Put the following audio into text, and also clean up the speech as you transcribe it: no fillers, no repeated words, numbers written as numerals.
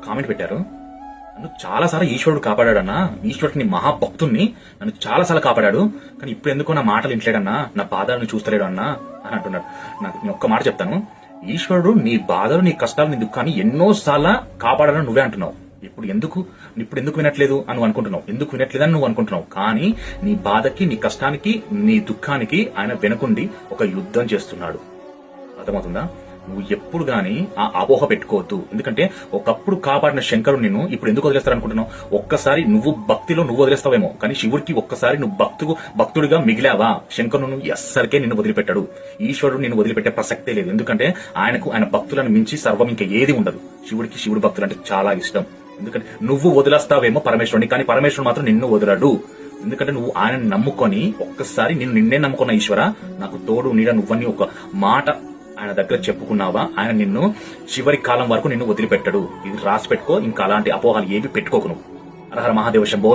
Comment పెట్టారు. నన్ను చాలాసార్లు ఈశ్వరుడు కాపాడాడన్నా, ఈశ్వరుడిని మహాభక్తుణ్ణి నన్ను చాలాసార్లు కాపాడాడు, కానీ ఇప్పుడు ఎందుకో నా మాటలు వింటలేడన్నా, నా బాధలను చూస్తలేడు అన్నా అని అంటున్నాడు. నాకు నేను ఒక్క మాట చెప్తాను, ఈశ్వరుడు నీ బాధలు, నీ కష్టాలు, నీ దుఃఖాన్ని ఎన్నోసార్లు కాపాడాలని నువ్వే అంటున్నావు. ఇప్పుడు ఎందుకు వినట్లేదు అని అనుకుంటున్నావు, ఎందుకు వినట్లేదని నువ్వు అనుకుంటున్నావు. కానీ నీ బాధకి, నీ కష్టానికి, నీ దుఃఖానికి ఆయన వెనకుండి ఒక యుద్ధం చేస్తున్నాడు. అర్థమవుతుందా? నువ్వు ఎప్పుడు గానీ ఆ అపోహ పెట్టుకోవద్దు. ఎందుకంటే ఒకప్పుడు కాపాడిన శంకరుడు నిన్ను ఇప్పుడు ఎందుకు వదిలేస్తారు అనుకుంటున్నావు? ఒక్కసారి నువ్వు భక్తిలో నువ్వు వదిలేస్తావేమో, కానీ శివుడికి ఒక్కసారి నువ్వు భక్తుడిగా మిగిలావా, శంకరుడు ఎస్సరికే నిన్ను వదిలిపెట్టాడు. ఈశ్వరుడు నిన్ను వదిలిపెట్టే ప్రసక్తే లేదు. ఎందుకంటే ఆయన భక్తులను మించి సర్వం ఇంకా ఏది ఉండదు. శివుడి భక్తులు అంటే చాలా ఇష్టం. ఎందుకంటే నువ్వు వదిలేస్తావేమో పరమేశ్వరుని, కానీ పరమేశ్వరుడు మాత్రం నిన్ను వదలడు. ఎందుకంటే నువ్వు ఆయనని నమ్ముకొని ఒక్కసారి నిన్నే నమ్ముకున్న ఈశ్వర నాకు తోడు నీడ నువ్వని ఒక మాట ఆయన దగ్గర చెప్పుకున్నావా, ఆయన నిన్ను చివరి కాలం వరకు నిన్ను వదిలిపెట్టడు. ఇది రాసి పెట్టుకో. ఇంకా అలాంటి అపోహలు ఏవి పెట్టుకోకు నువ్వు. హర హర మహాదేవ శంభో.